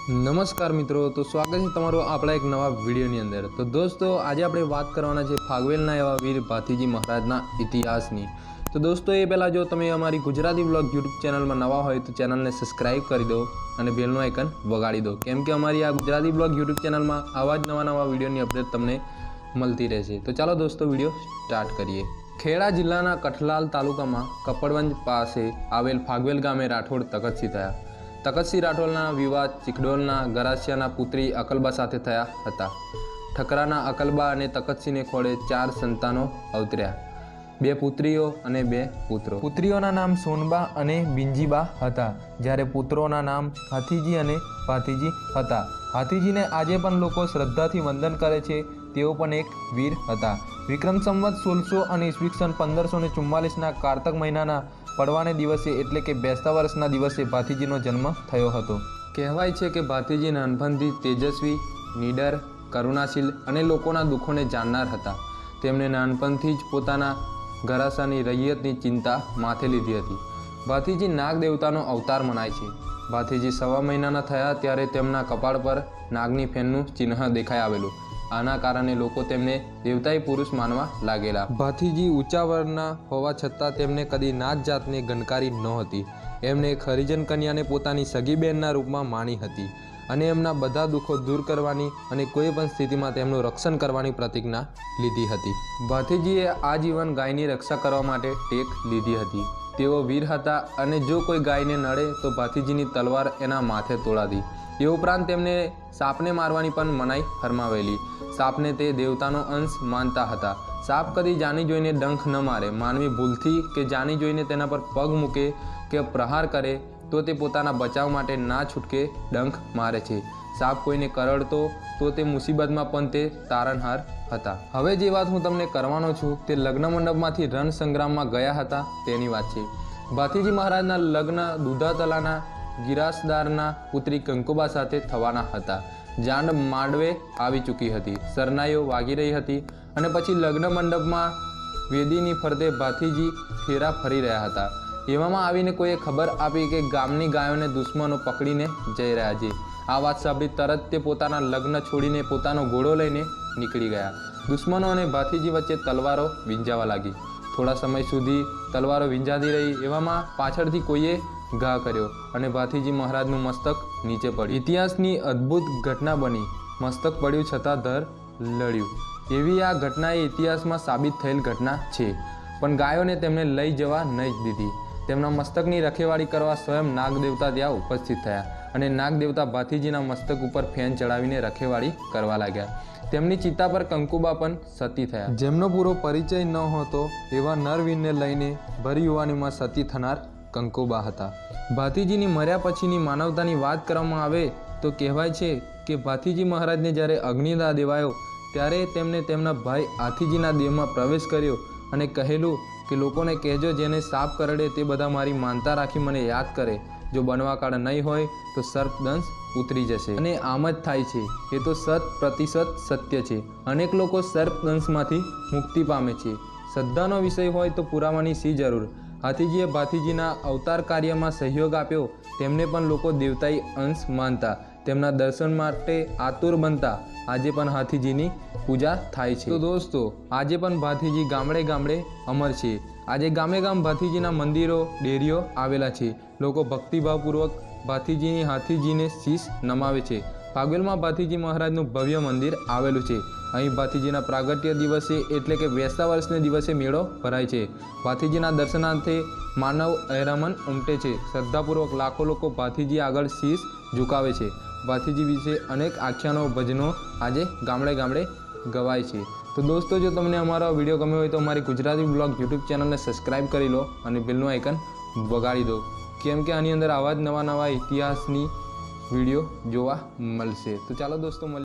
નમસ્કાર મિત્રો, તો સ્વાગત છે તમારું આપણા એક નવા વિડીયોની અંદર। તો દોસ્તો આજે આપણે વાત કરવાના છે ફાગવેલના એવા વીર ભાથીજી મહારાજના ઇતિહાસની। તો દોસ્તો એ પહેલાં જો તમે અમારી ગુજરાતી બ્લોગ યુટ્યુબ ચેનલમાં નવા હોય તો ચેનલને સબસ્ક્રાઈબ કરી દો અને બેલનું આઇકન વગાડી દો, કેમ કે અમારી આ ગુજરાતી બ્લોગ યુટ્યુબ ચેનલમાં આવા જ નવા વિડીયોની અપડેટ તમને મળતી રહેશે। તો ચાલો દોસ્તો વિડીયો સ્ટાર્ટ કરીએ। ખેડા જિલ્લાના કઠલાલ તાલુકામાં કપડવંજ પાસે આવેલ ફાગવેલ ગામે રાઠોડ તખતસિંહ થયા। તખતસિંહ રાઠોડના વિવાહ ચિકડોલના ગરાસિયાના પુત્રી અકલબા સાથે થયા હતા। ઠકરાના અકલબા અને તખતસિંહને ખોળે 4 સંતાનો અવતર્યા, 2 પુત્રીઓ અને 2 પુત્રો। પુત્રીઓના નામ સોનબા અને બિંજીબા હતા, જ્યારે પુત્રોના નામ હાથીજી અને ભાથીજી હતા। હાથીજીને આજે પણ લોકો શ્રદ્ધાથી વંદન કરે છે। તેઓ પણ એક વીર હતા। વિક્રમ સંવત 1600 અને ઈસવીસન 1544ના કારતક મહિનાના પડવાને દિવસે એટલે કે બેસતા વર્ષના દિવસે ભાથીજીનો જન્મ થયો હતો। કહેવાય છે કે ભાથીજી નાનપણથી તેજસ્વી, નીડર, કરુણાશીલ અને લોકોના દુઃખોને જાણનાર હતા। તેમણે નાનપણથી જ પોતાના ગરાસાની રૈયતની ચિંતા માથે લીધી હતી। ભાથીજી નાગ દેવતાનો અવતાર મનાય છે। ભાથીજી 1.5 મહિનાના થયા ત્યારે તેમના કપાળ પર નાગની ફેનનું ચિહ્ન દેખાઈ આવેલું। આના કારણે લોકો તેમને દેવતાઈ પુરુષ માનવા લાગેલા। ભાથીજી ઊંચા વર્ણના હોવા છતાં તેમને કદી નાત જાતને ગણકારી નહોતી। એમણે એક હરિજન કન્યાને પોતાની સગી બહેનના રૂપમાં માની હતી અને એમના બધા દુઃખો દૂર કરવાની અને કોઈ પણ સ્થિતિમાં તેમનું રક્ષણ કરવાની પ્રતિજ્ઞા લીધી હતી। ભાથીજીએ આજીવન ગાયની રક્ષા કરવા માટે ટેક લીધી હતી। તેઓ વીર હતા અને જો કોઈ ગાયને નડે તો ભાથીજીની તલવાર એના માથે તોડાતી। એ ઉપરાંત તેમને સાપને મારવાની પણ મનાઈ ફરમાવેલી। સાપને તે દેવતાનો અંશ માનતા હતા। સાપ કદી જાણી જોઈને ડંખ ન મારે। માનવી ભૂલથી કે જાણી જોઈને તેના પર પગ મૂકે કે પ્રહાર કરે તો તે પોતાના બચાવ માટે ના છૂટકે ડંખ મારે છે। સાપ કોઈને કરડતો તો તે મુસીબતમાં પણ તે તારણહાર હતા। હવે જે વાત હું તમને કરવાનો છું તે લગ્ન મંડપમાંથી રણ સંગ્રામમાં ગયા હતા તેની વાત છે। ભાથીજી મહારાજના લગ્ન દુધાતલાના ગિરાસદારના પુત્રી કંકુબા સાથે થવાના હતા। જાંડ માંડવે આવી ચૂકી હતી, સરનાઈઓ વાગી રહી હતી અને પછી લગ્ન મંડપમાં વેદીની ફરતે ભાથીજી ફેરા ફરી રહ્યા હતા। એવામાં આવીને કોઈએ ખબર આપી કે ગામની ગાયોને દુશ્મનો પકડીને જઈ રહ્યા છે। આ વાત સાંભળી તરત તે પોતાના લગ્ન છોડીને પોતાનો ઘોડો લઈને નીકળી ગયા। દુશ્મનો અને ભાથીજી વચ્ચે તલવારો વીંજાવા લાગી। થોડા સમય સુધી તલવારો વીંજાતી રહી। એવામાં પાછળથી કોઈએ ઘા કર્યો અને ભાથીજી મહારાજનું મસ્તક નીચે પડ્યું। ઇતિહાસની અદ્ભુત ઘટના બની। મસ્તક પડ્યું છતાં ધર લડ્યું, એવી આ ઘટના એ ઇતિહાસમાં સાબિત થયેલ ઘટના છે। પણ ગાયોને તેમને લઈ જવા નહીં જ દીધી। તેમના મસ્તકની રખેવાળી કરવા સ્વયં નાગદેવતા ત્યાં ઉપસ્થિત થયા અને નાગદેવતા ભાથીજીના મસ્તક ઉપર ફેન ચડાવીને રખેવાળી કરવા લાગ્યા। તેમની ચિત્તા પર કંકુબા પણ સતી થયા, જેમનો પૂરો પરિચય ન હતો એવા નરવીરને લઈને ભરી યુવાનીમાં સતી થનાર કંકુબા હતા। ભાથીજીની મર્યા પછીની માનવતાની વાત કરવામાં આવે તો કહેવાય છે કે ભાથીજી મહારાજને જ્યારે અગ્નિદાહ દેવાયો ત્યારે તેમણે તેમના ભાઈ હાથીજીના દેહમાં પ્રવેશ કર્યો અને કહેલું કે લોકોને કહેજો જેને સાપ કરડે તે બધા મારી માનતા રાખી મને યાદ કરે। જો બનવાકાળ નહીં હોય તો સર્પદંશ ઉતરી જશે અને આમ જ થાય છે। એ તો 100% સત્ય છે। અનેક લોકો સર્પદંશમાંથી મુક્તિ પામે છે। શ્રદ્ધાનો વિષય હોય તો પુરાવાની શી જરૂર। હાથીજીએ ભાથીજીના અવતાર કાર્યમાં સહયોગ આપ્યો। તેમને પણ લોકો દેવતાઈ અંશ માનતા, તેમના દર્શન માટે આતુર બનતા। આજે પણ હાથીજીની પૂજા થાય છે। તો દોસ્તો આજે પણ ભાથીજી ગામડે ગામડે અમર છે। આજે ગામે ગામ ભાથીજીના મંદિરો, ડેરીઓ આવેલા છે। લોકો ભક્તિભાવપૂર્વક હાથીજીને શીશ નમાવે છે। ફાગવેલમાં ભાથીજી મહારાજનું ભવ્ય મંદિર આવેલું છે। અહીં ભાથીજીના પ્રાગટ્ય દિવસે એટલે કે બેસતા વર્ષને દિવસે મેળો ભરાય છે। ભાથીજીના દર્શનાર્થે માનવ અહેરામન ઉમટે છે। શ્રદ્ધાપૂર્વક લાખો લોકો ભાથીજી આગળ શીશ ઝુકાવે છે। ભાથીજી વિશે અનેક આખ્યાનો, ભજનો આજે ગામડે ગામડે ગવાય છે। તો દોસ્તો જો તમને અમારો વિડીયો ગમ્યો હોય તો અમારી ગુજરાતી બ્લોગ યુટ્યુબ ચેનલને સબસ્ક્રાઈબ કરી લો અને બેલનું આઇકન વગાડી દો, કેમ કે આની અંદર આવા જ નવા ઇતિહાસની વિડીયો જોવા મળશે। તો ચાલો દોસ્તો મળીએ।